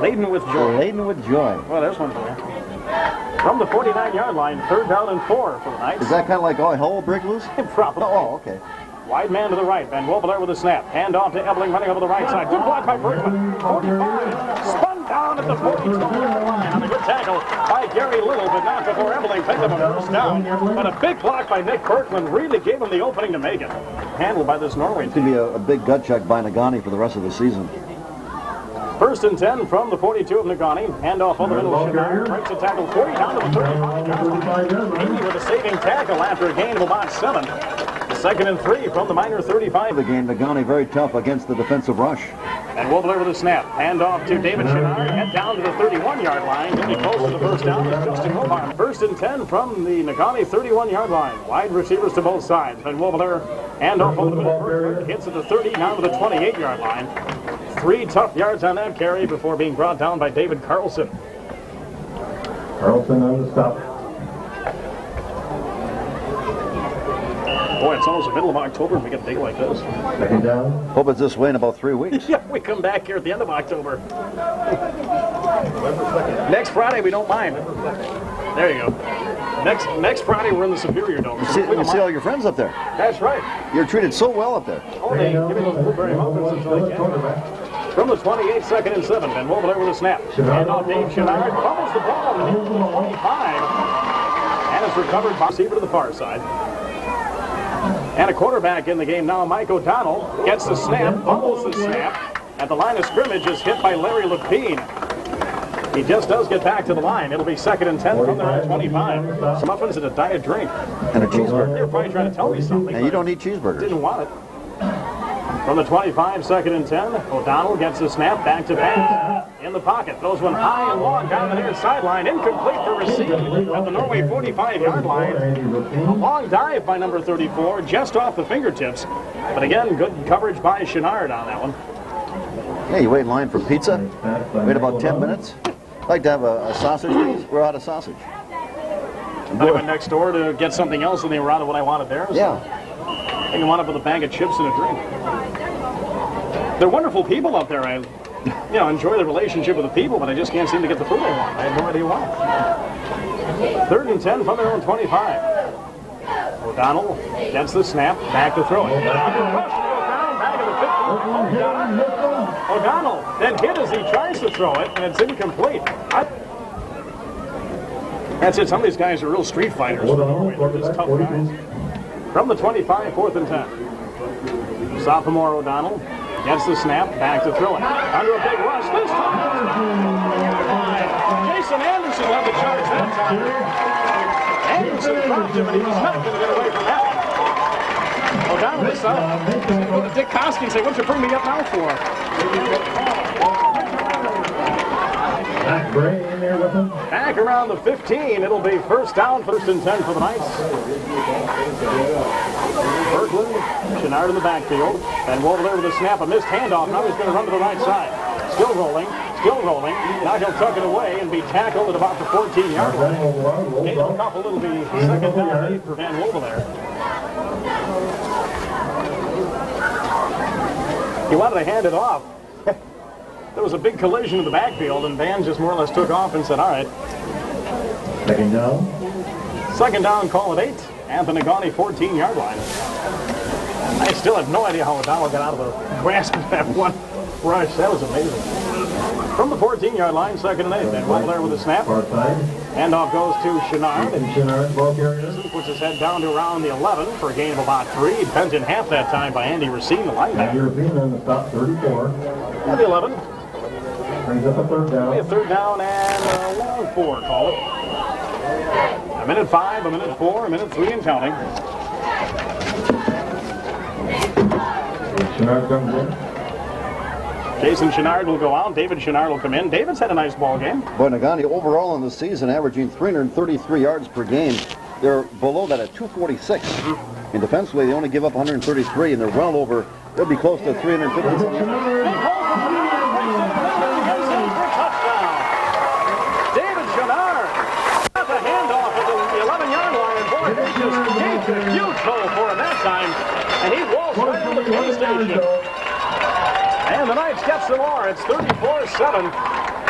Laden with joy. Laden with joy. Well, there's one for you. From the 49-yard line, third down and 4 for the Knights. Is that kind of like, oh, hole brick loose? Probably. Oh, okay. Wide man to the right. Van Wolfler with a snap. Hand off to Ebling running over the right side. Good block by Bergman. 45. Spun down at the 42-yard line on a good tackle by Gary Little, but not before Ebling picked up a first down. But a big block by Nick Kirkland really gave him the opening to make it. Handled by this Norway It's going to be a big gut check by Negaunee for the rest of the season. First and 10 from the 42 of Negaunee. Handoff over the middle of Chenard. Breaks a tackle 40 down to the 35. Amy with a saving tackle after a gain of about 7. Second and 3 from the Miner 35. The game, Negaunee very tough against the defensive rush. And Wolfler with a snap. Handoff to David Chenard. Head down to the 31-yard line. He'll be close to the first down as Justin Hobart. First and 10 from the Negaunee 31-yard line. Wide receivers to both sides. Van Wolfler, handoff over the middle. Hits at the 30, now to the 28-yard line. 3 tough yards on that carry before being brought down by David Carlson. Carlson on the stop. Boy, it's almost the middle of October and we get a day like this. Second down. Hope it's this way in about 3 weeks. Yeah, we come back here at the end of October. Next Friday, we don't mind. There you go. Next Friday, we're in the Superior Dome. You see all your friends up there. That's right. You're treated so well up there. Oh, they give me those blueberry muffins until they can. From the 28, second and 7, Van Wolfler with a snap. And off Dave Chenard, fumbles the ball and into the 25. And it's recovered by receiver to the far side. And a quarterback in the game now, Mike O'Donnell, gets the snap, fumbles the snap. At the line of scrimmage is hit by Larry Lepine. He just does get back to the line. It'll be second and 10 from their own 25. Some muffins and a diet drink. And a cheeseburger. They're probably trying to tell me something. And you don't eat cheeseburgers. Didn't want it. From the 25, second and 10, O'Donnell gets the snap, back to back. In the pocket, throws one high and long down the near sideline. Incomplete for receive at the Norway 45-yard line. A long dive by number 34, just off the fingertips. But again, good coverage by Chenard on that one. Hey, you wait in line for pizza? Wait about 10 minutes? I'd like to have a sausage, please. We're out of sausage. I went next door to get something else, and they were out of what I wanted there. So Yeah. I think I wound up with a bag of chips and a drink. They're wonderful people up there. I enjoy the relationship with the people, but I just can't seem to get the food I want. I have no idea why. 3rd and 10 from their own 25. O'Donnell gets the snap, back to throw it. Back of the 15. O'Donnell then hit as he tries to throw it, and it's incomplete. That's it. Some of these guys are real street fighters. They're just tough guys. From the 25, 4th and 10. Sophomore O'Donnell gets the snap, back to throw it. Under a big rush this time. Jason Anderson led the charge that time. Anderson dropped him, and he was not going to get away from that one. O'Donnell this up. Dick Koski say, "What'd you bring me up now for?" Matt Gray in there with him. Back around the 15. It'll be 1st down, 1st and 10 for the Knights. Berglund, Chenard in the backfield. And Wolf there with a snap, a missed handoff. Now he's going to run to the right side. Still rolling. Now he'll tuck it away and be tackled at about the 14-yard line. Caleb Koppel, it'll be 2nd down for Van Wolf there. He wanted to hand it off. There was a big collision in the backfield, and Van just more or less took off and said, all right. 2nd down. 2nd down, call it 8 at the Negaunee 14-yard line. I still have no idea how O'Donnell got out of the grasp of that one rush. That was amazing. From the 14-yard line, 2nd and 8. Van Wolf there with a snap. Far side. Handoff goes to Chenard. Chenard, ball carrier. Puts his head down to around the 11 for a gain of about 3. Bent in half that time by Andy Racine, the linebacker. European on the stop, 34. At the 11. Brings up a 3rd down. We have 3rd down and a long 4, call it. A minute 5, a minute 4, a minute 3 and counting. Chenard comes in. Jason Chenard will go out. David Chenard will come in. David's had a nice ball game. Boy, Negaunee overall in the season averaging 333 yards per game. They're below that at 246. And defensively, they only give up 133, and they're well over, they'll be close to 350. David Chenard got the handoff at the 11-yard line, and boy, they just gave a huge hole for him that time, and he waltzed right on the pay station. And the Knights get some more. It's 34-7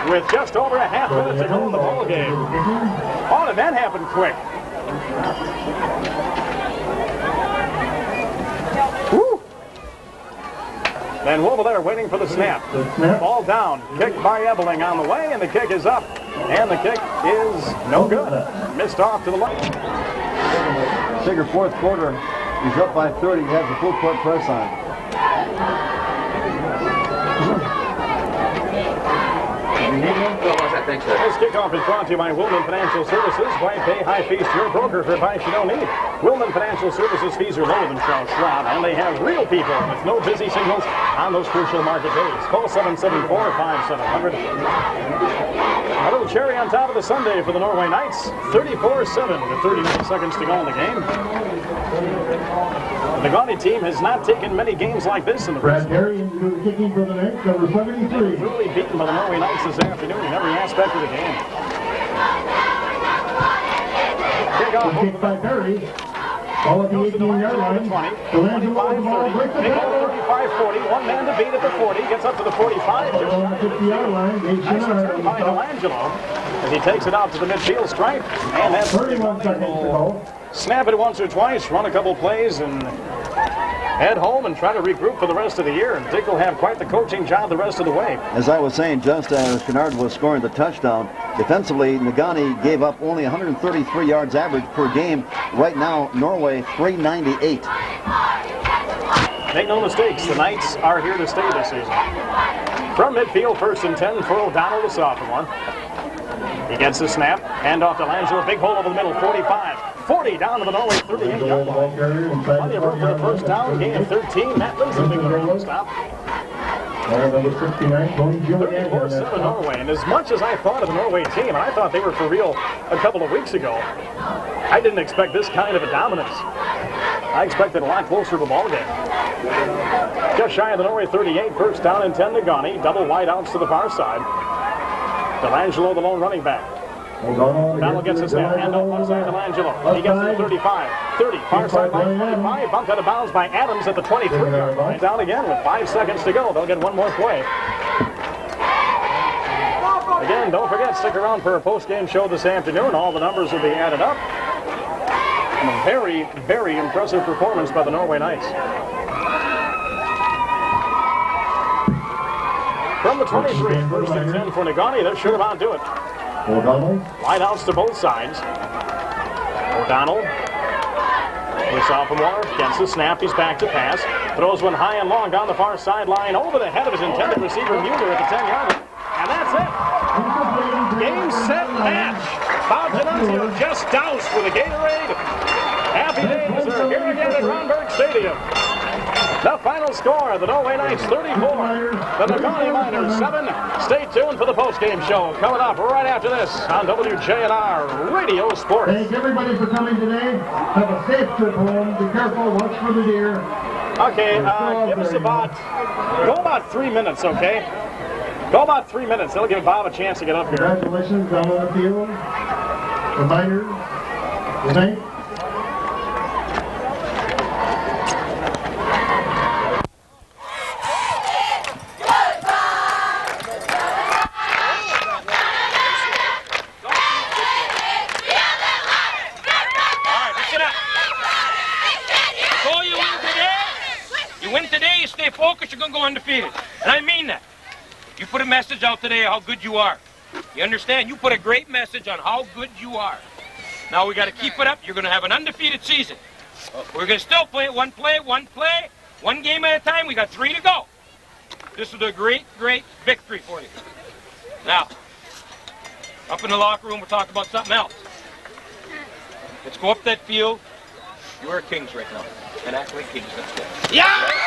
with just over a half minute to go in the ball game. Oh, did that happen quick? Woo! Van Wolf there waiting for the snap. Ball down. Kicked by Ebeling on the way, and the kick is up. And the kick is no good. Missed off to the left. Figure 4th quarter, he's up by 30. He has the full court press on. This kickoff is brought to you by Wilman Financial Services. Why pay high fees to your broker for advice you don't need? Wilman Financial Services fees are lower than Charles Schwab, and they have real people with no busy signals on those crucial market days. Call 774-5700. A little cherry on top of the Sunday for the Norway Knights. 34-7 with 39 seconds to go in the game. The Negaunee team has not taken many games like this in the Brad Perry kicking for the Knights, number 73. Really beaten by the Norway Knights this afternoon in every aspect of the game. Kickoff Kick by Perry. Ball at the 18-yard line. 35-40. One man to beat at the 40. Gets up to the 45. Ball on the 50-yard line. Nice return by Delangelo as he takes it out to the midfield stripe. And that's 31 seconds to go. Snap it once or twice, run a couple plays, and head home and try to regroup for the rest of the year. And Dick will have quite the coaching job the rest of the way. As I was saying, just as Chenard was scoring the touchdown, defensively, Negaunee gave up only 133 yards average per game. Right now, Norway, 398. Make no mistakes, the Knights are here to stay this season. From midfield, 1st and 10 for O'Donnell, the sophomore. He gets the snap, hand off to Lanzer, big hole over the middle, 45. 40 down to the Norway 38-yard line. Plenty of room for the 1st down, gain of 13. Matt Linson big one stop. 34-7 Norway. And as much as I thought of the Norway team, and I thought they were for real a couple of weeks ago, I didn't expect this kind of a dominance. I expected a lot closer of a ball game. Just shy of the Norway 38, 1st down and 10 Negaunee. Double wide outs to the far side. Delangelo, the lone running back. O'Donnell gets the snap. Hand off one side to Delangelo. He gets to the 35. 30. Far side line 25. Bumped out of bounds by Adams at the 23-yard line. Down again with 5 seconds to go. They'll get one more play. And don't forget, stick around for a post-game show this afternoon. All the numbers will be added up. And a very, very impressive performance by the Norway Knights. From the 23, first and 10 for Negaunee. That should about do it. Wide outs to both sides. O'Donnell, the sophomore, gets the snap. He's back to pass. Throws one high and long down the far sideline over the head of his intended receiver, Mueller, at the 10-yard line. And that's it. Game, set, match. Bob D'Annunzio just doused with a Gatorade. Happy days are here again at Ronberg Stadium. The final score, the Norway Knights 34, the Negaunee Miners 7. Stay tuned for the postgame show coming up right after this on WJNR Radio Sports. Thank everybody for coming today. Have a safe trip home. Be careful. Watch for the deer. Okay, give us go about 3 minutes, okay? Go about 3 minutes. That'll give Bob a chance to get up here. Congratulations down on the field. The Miners. Good night. You're going to go undefeated. And I mean that. You put a message out today how good you are. You understand? You put a great message on how good you are. Now we got to keep it up. You're going to have an undefeated season. We're going to still play one game at a time. We got 3 to go. This is a great, great victory for you. Now, up in the locker room, we'll talk about something else. Let's go up that field. You are kings right now. And act like kings. Let's go. Yeah!